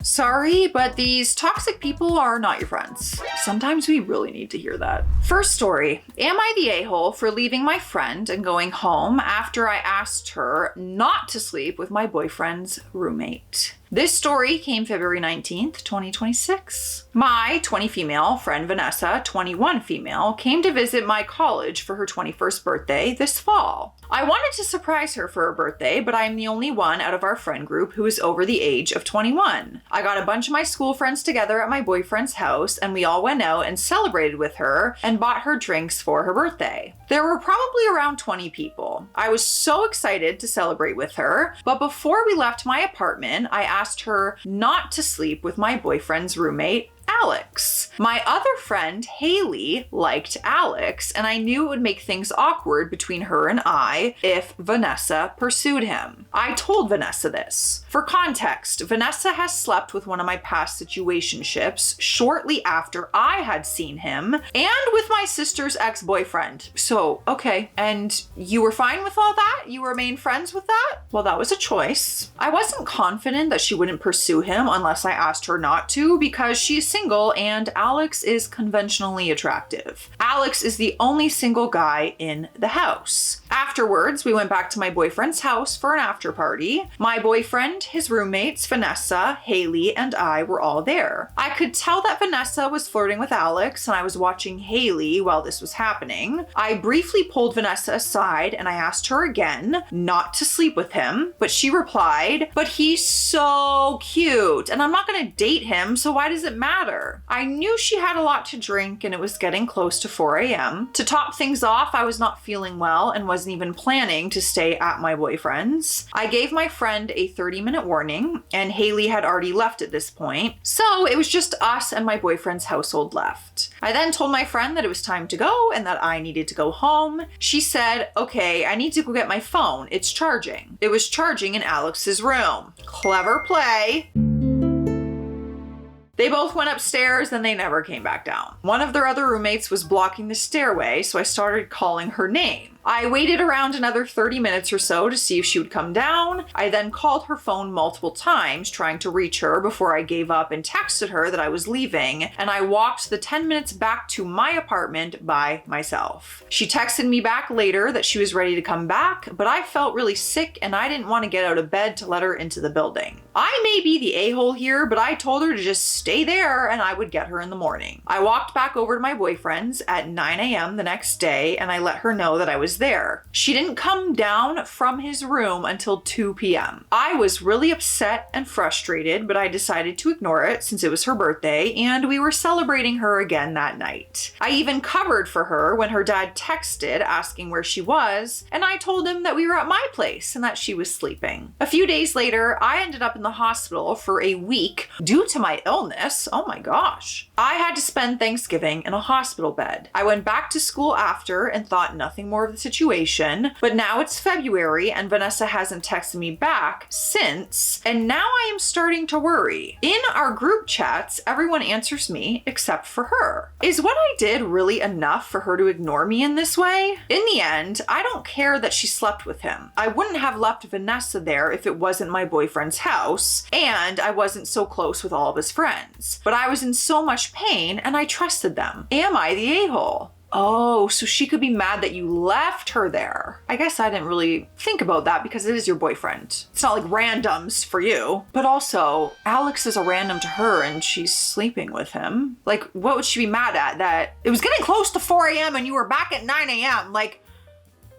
Sorry, but these toxic people are not your friends. Sometimes we really need to hear that. First story. Am I the a-hole for leaving my friend and going home after I asked her not to sleep with my boyfriend's roommate? This story came February 19th, 2026. My 20 female friend Vanessa, 21 female, came to visit my college for her 21st birthday this fall. I wanted to surprise her for her birthday, but I'm the only one out of our friend group who is over the age of 21. I got a bunch of my school friends together at my boyfriend's house, and we all went out and celebrated with her and bought her drinks for her birthday. There were probably around 20 people. I was so excited to celebrate with her, but before we left my apartment, I asked her not to sleep with my boyfriend's roommate, Alex. My other friend, Haley, liked Alex, and I knew it would make things awkward between her and I if Vanessa pursued him. I told Vanessa this. For context, Vanessa has slept with one of my past situationships shortly after I had seen him and with my sister's ex-boyfriend. So, okay, and you were fine with all that? You remained friends with that? Well, that was a choice. I wasn't confident that she wouldn't pursue him unless I asked her not to because she's single and Alex is conventionally attractive. Alex is the only single guy in the house. Afterwards, we went back to my boyfriend's house for an after party. My boyfriend, his roommates, Vanessa, Haley, and I were all there. I could tell that Vanessa was flirting with Alex and I was watching Haley while this was happening. I briefly pulled Vanessa aside and I asked her again not to sleep with him, but she replied, "But he's so cute and I'm not gonna date him, so why does it matter?" I knew she had a lot to drink and it was getting close to 4 a.m. To top things off, I was not feeling well and wasn't even planning to stay at my boyfriend's. I gave my friend a 30-minute warning and Haley had already left at this point, so it was just us and my boyfriend's household left. I then told my friend that it was time to go and that I needed to go home. She said, "Okay, I need to go get my phone. It's charging." It was charging in Alex's room. Clever play. They both went upstairs and they never came back down. One of their other roommates was blocking the stairway, so I started calling her name. I waited around another 30 minutes or so to see if she would come down. I then called her phone multiple times trying to reach her before I gave up and texted her that I was leaving, and I walked the 10 minutes back to my apartment by myself. She texted me back later that she was ready to come back, but I felt really sick and I didn't want to get out of bed to let her into the building. I may be the a-hole here, but I told her to just stay there and I would get her in the morning. I walked back over to my boyfriend's at 9 a.m. the next day and I let her know that I was there. She didn't come down from his room until 2 p.m. I was really upset and frustrated, but I decided to ignore it since it was her birthday and we were celebrating her again that night. I even covered for her when her dad texted asking where she was, and I told him that we were at my place and that she was sleeping. A few days later, I ended up in the hospital for a week due to my illness. Oh my gosh. I had to spend Thanksgiving in a hospital bed. I went back to school after and thought nothing more of the situation, but now it's February and Vanessa hasn't texted me back since, and now I am starting to worry. In our group chats, everyone answers me except for her. Is what I did really enough for her to ignore me in this way? In the end, I don't care that she slept with him. I wouldn't have left Vanessa there if it wasn't my boyfriend's house, and I wasn't so close with all of his friends. But I was in so much pain and I trusted them. Am I the a-hole? Oh, so she could be mad that you left her there. I guess I didn't really think about that because it is your boyfriend. It's not like randoms for you. But also, Alex is a random to her and she's sleeping with him. Like, what would she be mad at? That it was getting close to 4 a.m. and you were back at 9 a.m. Like,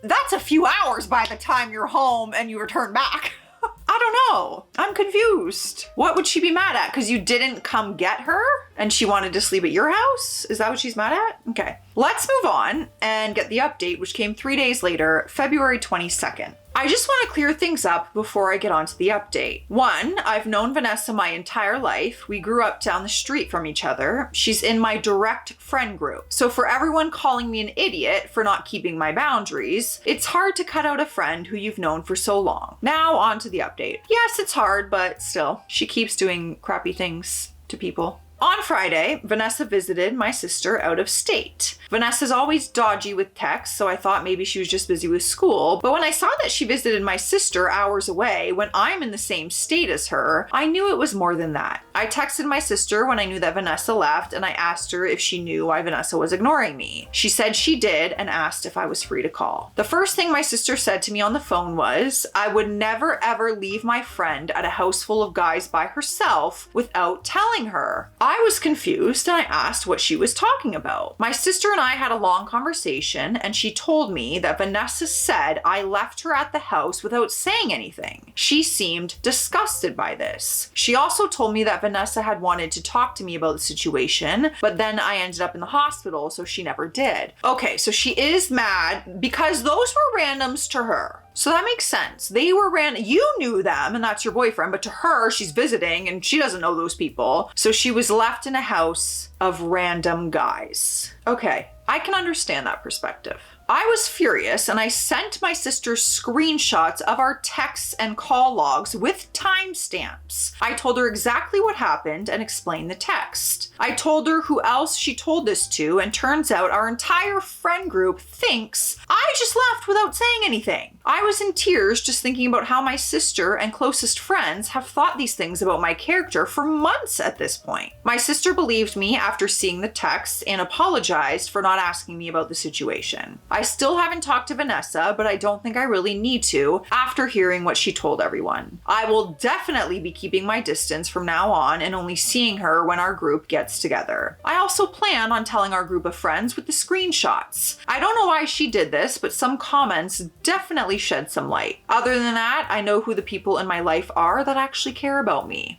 that's a few hours by the time you're home and you return back. I don't know. I'm confused. What would she be mad at? Because you didn't come get her and she wanted to sleep at your house? Is that what she's mad at? Okay. Let's move on and get the update, which came 3 days later, February 22nd. I just want to clear things up before I get on to the update. One, I've known Vanessa my entire life. We grew up down the street from each other. She's in my direct friend group. So for everyone calling me an idiot for not keeping my boundaries, it's hard to cut out a friend who you've known for so long. Now on to the update. Yes, it's hard, but still, she keeps doing crappy things to people. On Friday, Vanessa visited my sister out of state. Vanessa's always dodgy with texts, so I thought maybe she was just busy with school. But when I saw that she visited my sister hours away when I'm in the same state as her, I knew it was more than that. I texted my sister when I knew that Vanessa left, and I asked her if she knew why Vanessa was ignoring me. She said she did and asked if I was free to call. The first thing my sister said to me on the phone was, I would never ever leave my friend at a house full of guys by herself without telling her. I was confused and I asked what she was talking about. My sister and I had a long conversation and she told me that Vanessa said I left her at the house without saying anything. She seemed disgusted by this. She also told me that Vanessa had wanted to talk to me about the situation, but then I ended up in the hospital, so she never did. Okay, so she is mad because those were randoms to her. So that makes sense. They were you knew them and that's your boyfriend, but to her, she's visiting and she doesn't know those people. So she was left in a house of random guys. Okay, I can understand that perspective. I was furious and I sent my sister screenshots of our texts and call logs with timestamps. I told her exactly what happened and explained the text. I told her who else she told this to, and turns out our entire friend group thinks I just left without saying anything. I was in tears just thinking about how my sister and closest friends have thought these things about my character for months at this point. My sister believed me after seeing the texts and apologized for not asking me about the situation. I still haven't talked to Vanessa, but I don't think I really need to after hearing what she told everyone. I will definitely be keeping my distance from now on and only seeing her when our group gets together. I also plan on telling our group of friends with the screenshots. I don't know why she did this, but some comments definitely shed some light. Other than that, I know who the people in my life are that actually care about me.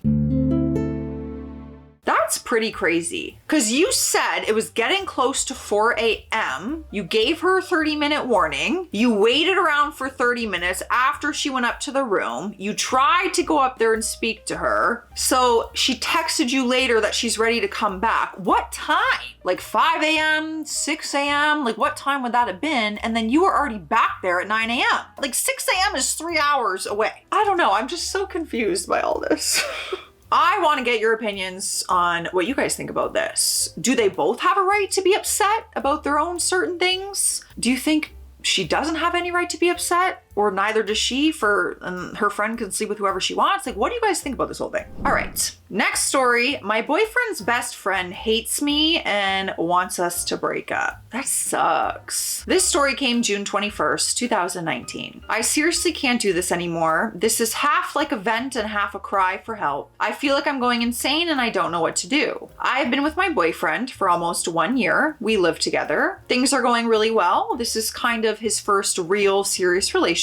That's pretty crazy. Because you said it was getting close to 4 a.m. You gave her a 30-minute warning. You waited around for 30 minutes after she went up to the room. You tried to go up there and speak to her. So she texted you later that she's ready to come back. What time? Like 5 a.m., 6 a.m.? Like what time would that have been? And then you were already back there at 9 a.m. Like 6 a.m. is 3 hours away. I don't know. I'm just so confused by all this. I want to get your opinions on what you guys think about this. Do they both have a right to be upset about their own certain things? Do you think she doesn't have any right to be upset? Or neither does she, her friend can sleep with whoever she wants? Like, what do you guys think about this whole thing? All right, next story. My boyfriend's best friend hates me and wants us to break up. That sucks. This story came June 21st, 2019. I seriously can't do this anymore. This is half like a vent and half a cry for help. I feel like I'm going insane and I don't know what to do. I've been with my boyfriend for almost 1 year. We live together. Things are going really well. This is kind of his first real serious relationship.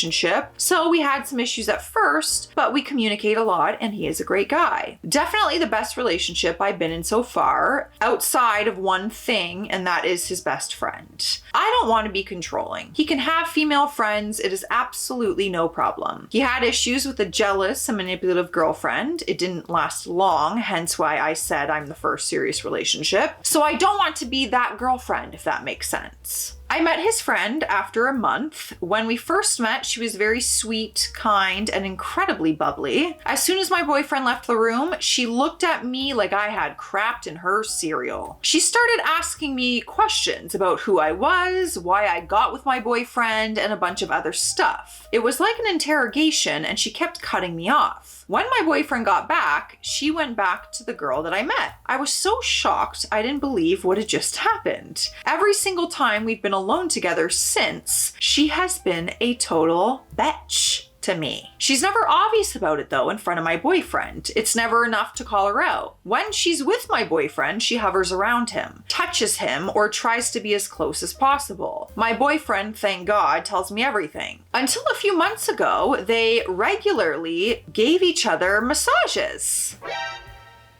So we had some issues at first, but we communicate a lot and he is a great guy. Definitely the best relationship I've been in so far, outside of one thing, and that is his best friend. I don't want to be controlling. He can have female friends. It is absolutely no problem. He had issues with a jealous and manipulative girlfriend. It didn't last long, hence why I said I'm the first serious relationship. So I don't want to be that girlfriend, if that makes sense. I met his friend after a month. When we first met, she was very sweet, kind, and incredibly bubbly. As soon as my boyfriend left the room, she looked at me like I had crapped in her cereal. She started asking me questions about who I was, why I got with my boyfriend, and a bunch of other stuff. It was like an interrogation, and she kept cutting me off. When my boyfriend got back, she went back to the girl that I met. I was so shocked, I didn't believe what had just happened. Every single time we've been alone together since, she has been a total bitch to me. She's never obvious about it though in front of my boyfriend. It's never enough to call her out. When she's with my boyfriend, she hovers around him, touches him, or tries to be as close as possible. My boyfriend, thank God, tells me everything. Until a few months ago, they regularly gave each other massages.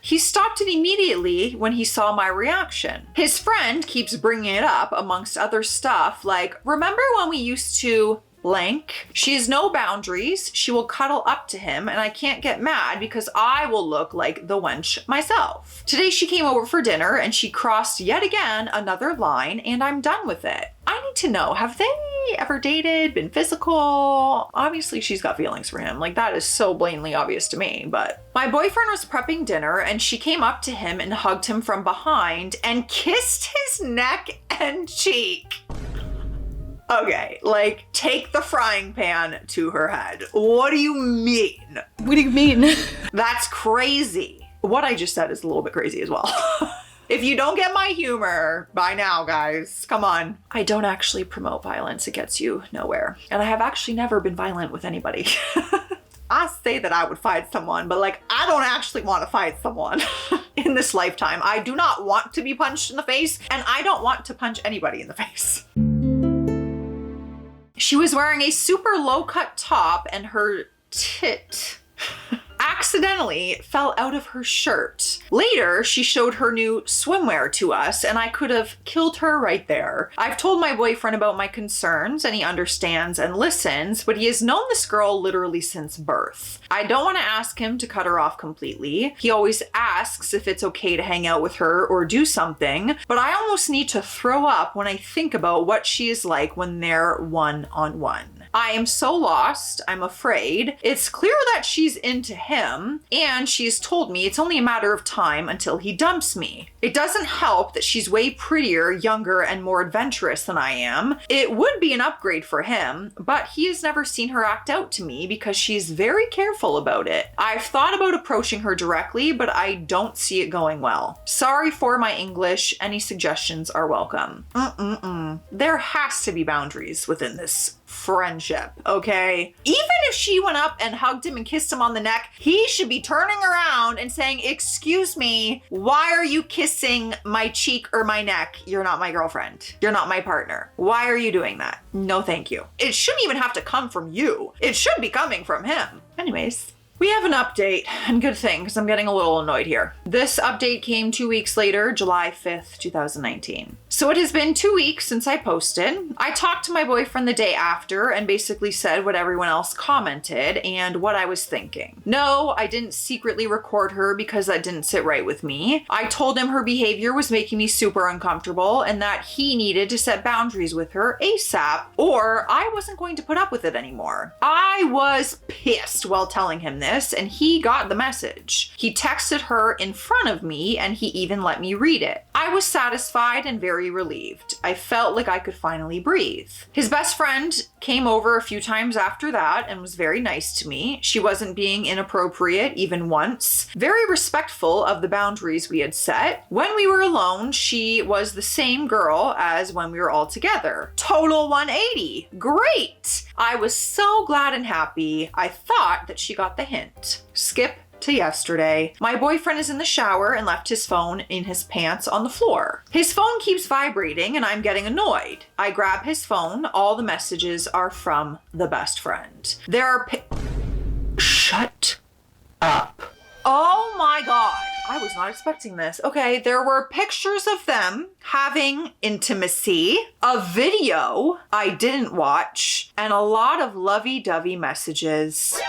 He stopped it immediately when he saw my reaction. His friend keeps bringing it up amongst other stuff like, remember when we used to blank. She has no boundaries. She will cuddle up to him, and I can't get mad because I will look like the wench myself. Today she came over for dinner and she crossed yet again another line, and I'm done with it. I need to know, have they ever dated, been physical? Obviously she's got feelings for him. Like, that is so blatantly obvious to me. But my boyfriend was prepping dinner and she came up to him and hugged him from behind and kissed his neck and cheek. Okay, like, take the frying pan to her head. What do you mean? What do you mean? That's crazy. What I just said is a little bit crazy as well. If you don't get my humor by now, guys, come on. I don't actually promote violence. It gets you nowhere. And I have actually never been violent with anybody. I say that I would fight someone, but like, I don't actually want to fight someone in this lifetime. I do not want to be punched in the face, and I don't want to punch anybody in the face. She was wearing a super low-cut top and her tit accidentally fell out of her shirt. Later, she showed her new swimwear to us, and I could have killed her right there. I've told my boyfriend about my concerns, and he understands and listens, but he has known this girl literally since birth. I don't want to ask him to cut her off completely. He always asks if it's okay to hang out with her or do something, but I almost need to throw up when I think about what she is like when they're one-on-one. I am so lost. I'm afraid. It's clear that she's into him, and she's told me it's only a matter of time until he dumps me. It doesn't help that she's way prettier, younger, and more adventurous than I am. It would be an upgrade for him, but he has never seen her act out to me because she's very careful about it. I've thought about approaching her directly, but I don't see it going well. Sorry for my English. Any suggestions are welcome. There has to be boundaries within this friendship, okay? Even if she went up and hugged him and kissed him on the neck, he should be turning around and saying, "Excuse me, why are you kissing my cheek or my neck? You're not my girlfriend. You're not my partner. Why are you doing that? No, thank you." It shouldn't even have to come from you. It should be coming from him. Anyways, we have an update, and good thing, because I'm getting a little annoyed here. This update came 2 weeks later, July 5th, 2019. So it has been 2 weeks since I posted. I talked to my boyfriend the day after and basically said what everyone else commented and what I was thinking. No, I didn't secretly record her because that didn't sit right with me. I told him her behavior was making me super uncomfortable and that he needed to set boundaries with her ASAP, or I wasn't going to put up with it anymore. I was pissed while telling him this, and he got the message. He texted her in front of me, and he even let me read it. I was satisfied and very relieved. I felt like I could finally breathe. His best friend came over a few times after that and was very nice to me. She wasn't being inappropriate even once. Very respectful of the boundaries we had set. When we were alone, she was the same girl as when we were all together. Total 180. Great! I was so glad and happy. I thought that she got the hint. Skip to yesterday. My boyfriend is in the shower and left his phone in his pants on the floor. His phone keeps vibrating and I'm getting annoyed. I grab his phone. All the messages are from the best friend. There are Shut up. Oh my God. I was not expecting this. Okay, there were pictures of them having intimacy, a video I didn't watch, and a lot of lovey-dovey messages.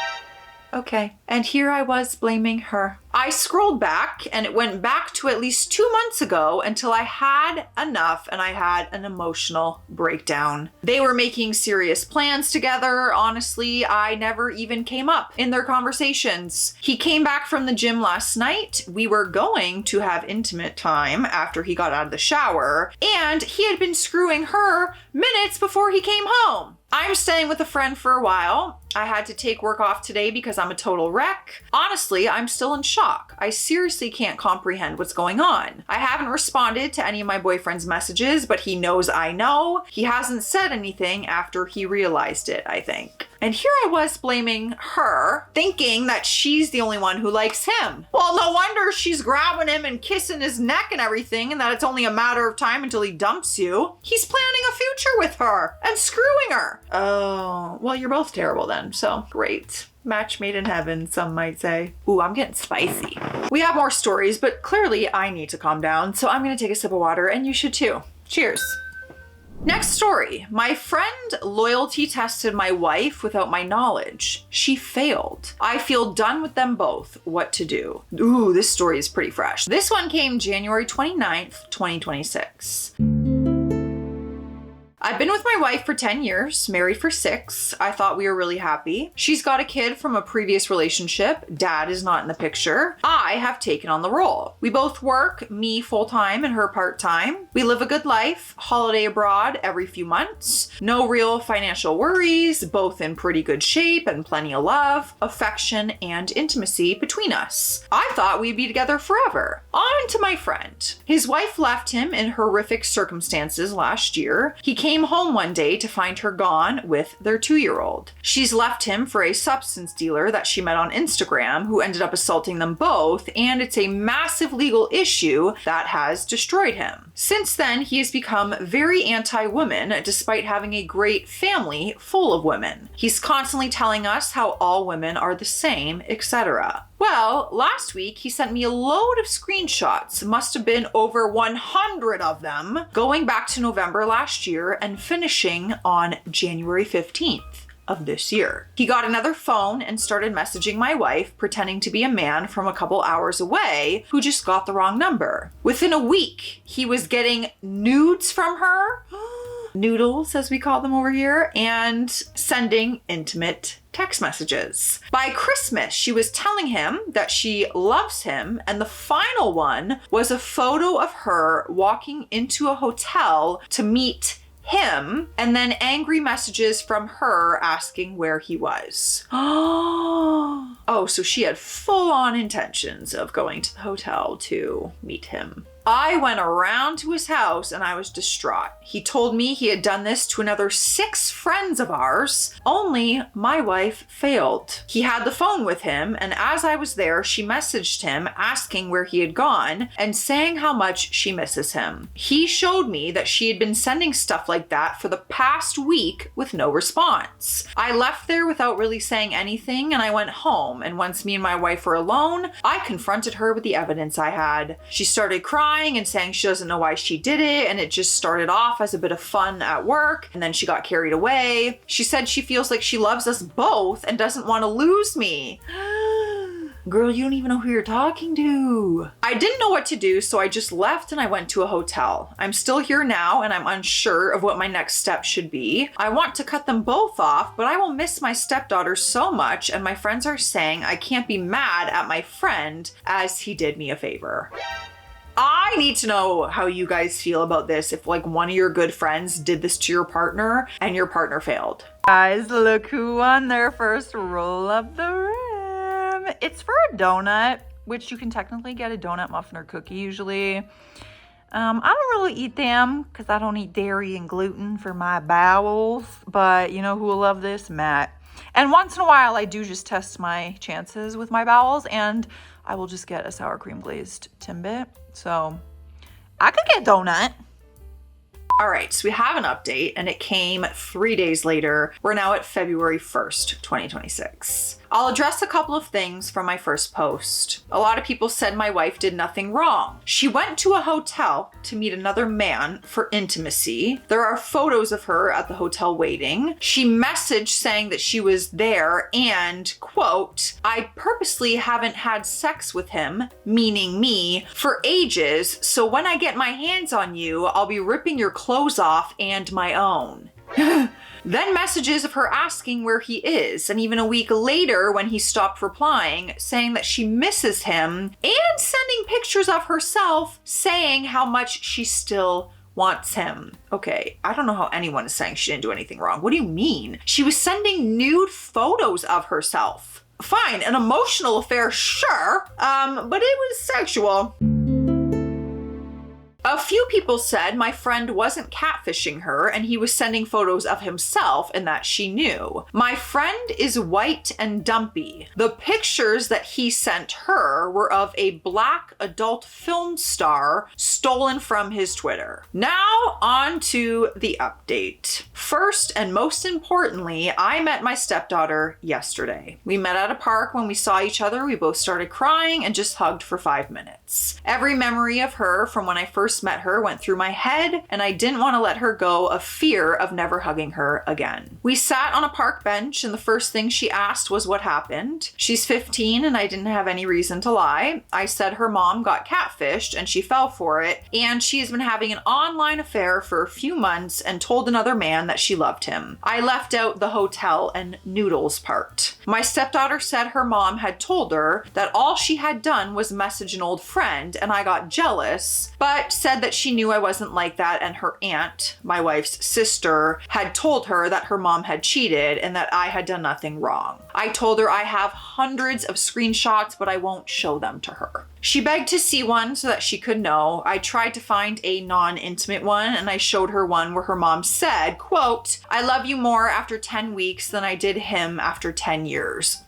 Okay, and here I was blaming her. I scrolled back and it went back to at least 2 months ago until I had enough and I had an emotional breakdown. They were making serious plans together. Honestly, I never even came up in their conversations. He came back from the gym last night. We were going to have intimate time after he got out of the shower, and he had been screwing her minutes before he came home. I'm staying with a friend for a while. I had to take work off today because I'm a total wreck. Honestly, I'm still in shock. I seriously can't comprehend what's going on. I haven't responded to any of my boyfriend's messages, but he knows I know. He hasn't said anything after he realized it, I think. And here I was blaming her, thinking that she's the only one who likes him. Well, no wonder she's grabbing him and kissing his neck and everything, and that it's only a matter of time until he dumps you. He's planning a future with her and screwing her. Oh, well, you're both terrible then, so great. Match made in heaven, some might say. Ooh, I'm getting spicy. We have more stories, but clearly I need to calm down, so I'm gonna take a sip of water, and you should too. Cheers. Next story. My friend loyalty tested my wife without my knowledge. She failed. I feel done with them both. What to do? Ooh, this story is pretty fresh. This one came January 29th, 2026. I've been with my wife for 10 years, married for 6. I thought we were really happy. She's got a kid from a previous relationship. Dad is not in the picture. I have taken on the role. We both work, me full-time and her part-time. We live a good life, holiday abroad every few months. No real financial worries, both in pretty good shape and plenty of love, affection, and intimacy between us. I thought we'd be together forever. On to my friend. His wife left him in horrific circumstances last year. He came home one day to find her gone with their 2-year-old. She's left him for a substance dealer that she met on Instagram who ended up assaulting them both, and it's a massive legal issue that has destroyed him. Since then, he has become very anti-woman despite having a great family full of women. He's constantly telling us how all women are the same, etc. Well, last week he sent me a load of screenshots, must have been over 100 of them, going back to November last year and finishing on January 15th of this year. He got another phone and started messaging my wife, pretending to be a man from a couple hours away who just got the wrong number. Within a week, he was getting nudes from her, noodles as we call them over here, and sending intimate text messages. By Christmas, she was telling him that she loves him, and the final one was a photo of her walking into a hotel to meet him, and then angry messages from her asking where he was. Oh, so she had full-on intentions of going to the hotel to meet him. I went around to his house and I was distraught. He told me he had done this to another 6 friends of ours, only my wife failed. He had the phone with him, and as I was there, she messaged him asking where he had gone and saying how much she misses him. He showed me that she had been sending stuff like that for the past week with no response. I left there without really saying anything, and I went home, and once me and my wife were alone, I confronted her with the evidence I had. She started crying and saying she doesn't know why she did it, and it just started off as a bit of fun at work, and then she got carried away. She said she feels like she loves us both and doesn't want to lose me. Girl, you don't even know who you're talking to. I didn't know what to do, so I just left and I went to a hotel. I'm still here now and I'm unsure of what my next step should be. I want to cut them both off, but I will miss my stepdaughter so much, and my friends are saying I can't be mad at my friend as he did me a favor. I need to know how you guys feel about this if like one of your good friends did this to your partner and your partner failed. Guys, look who won their first roll of the rim. It's for a donut, which you can technically get a donut, muffin, or cookie usually. I don't really eat them because I don't eat dairy and gluten for my bowels, but you know who will love this? Matt. And once in a while, I do just test my chances with my bowels, and I will just get a sour cream glazed Timbit. So I could get donut. All right, so we have an update, and it came 3 days later. We're now at February 1st, 2026. I'll address a couple of things from my first post. A lot of people said my wife did nothing wrong. She went to a hotel to meet another man for intimacy. There are photos of her at the hotel waiting. She messaged saying that she was there and, quote, I purposely haven't had sex with him, meaning me, for ages, so when I get my hands on you, I'll be ripping your clothes off and my own. Then messages of her asking where he is, and even a week later when he stopped replying, saying that she misses him, and sending pictures of herself saying how much she still wants him. Okay, I don't know how anyone is saying she didn't do anything wrong. What do you mean? She was sending nude photos of herself. Fine, an emotional affair, sure, but it was sexual. A few people said my friend wasn't catfishing her and he was sending photos of himself and that she knew. My friend is white and dumpy. The pictures that he sent her were of a black adult film star stolen from his Twitter. Now on to the update. First and most importantly, I met my stepdaughter yesterday. We met at a park. When we saw each other, we both started crying and just hugged for 5 minutes. Every memory of her from when I first first met her went through my head, and I didn't want to let her go of fear of never hugging her again. We sat on a park bench, and the first thing she asked was what happened. She's 15, and I didn't have any reason to lie. I said her mom got catfished, and she fell for it, and she has been having an online affair for a few months and told another man that she loved him. I left out the hotel and noodles part. My stepdaughter said her mom had told her that all she had done was message an old friend, and I got jealous, but said that she knew I wasn't like that, and her aunt, my wife's sister, had told her that her mom had cheated and that I had done nothing wrong. I told her I have hundreds of screenshots, but I won't show them to her. She begged to see one so that she could know. I tried to find a non-intimate one, and I showed her one where her mom said, quote, "I love you more after 10 weeks than I did him after 10 years.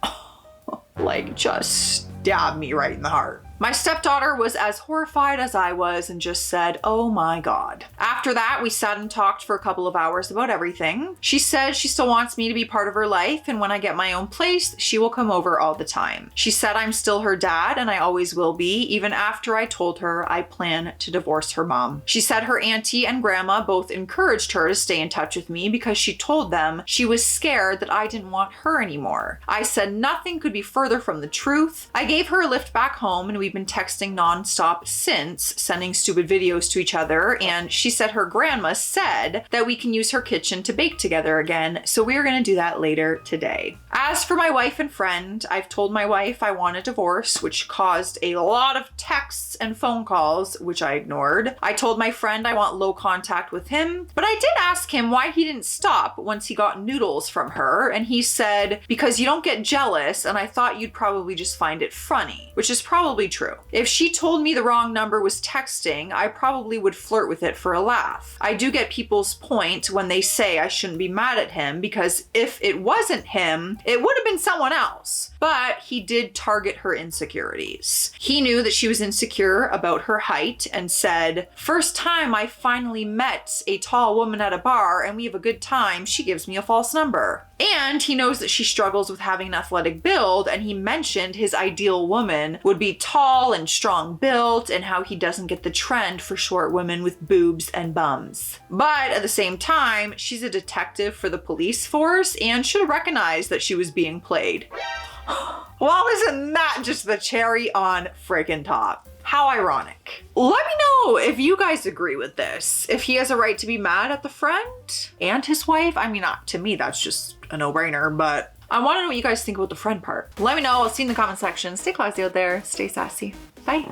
Like, just stabbed me right in the heart. My stepdaughter was as horrified as I was and just said, "Oh my God." After that, we sat and talked for a couple of hours about everything. She said she still wants me to be part of her life, and when I get my own place, she will come over all the time. She said I'm still her dad, and I always will be, even after I told her I plan to divorce her mom. She said her auntie and grandma both encouraged her to stay in touch with me because she told them she was scared that I didn't want her anymore. I said nothing could be further from the truth. I gave her a lift back home, and we've been texting nonstop since, sending stupid videos to each other, and she said her grandma said that we can use her kitchen to bake together again, so we're gonna do that later today. As for my wife and friend, I've told my wife I want a divorce, which caused a lot of texts and phone calls, which I ignored. I told my friend I want low contact with him, but I did ask him why he didn't stop once he got noodles from her, and he said, "Because you don't get jealous, and I thought you'd probably just find it funny," which is probably true. If she told me the wrong number was texting, I probably would flirt with it for a laugh. I do get people's point when they say I shouldn't be mad at him because if it wasn't him, it would have been someone else. But he did target her insecurities. He knew that she was insecure about her height and said, "First time I finally met a tall woman at a bar and we have a good time, she gives me a false number." And he knows that she struggles with having an athletic build, and he mentioned his ideal woman would be tall and strong built, and how he doesn't get the trend for short women with boobs and bums. But at the same time, she's a detective for the police force and should have recognized that she was being played. Well, isn't that just the cherry on frickin' top? How ironic. Let me know if you guys agree with this. If he has a right to be mad at the friend and his wife. I mean, to me, that's just a no-brainer, but I want to know what you guys think about the friend part. Let me know. I'll see you in the comment section. Stay classy out there. Stay sassy. Bye.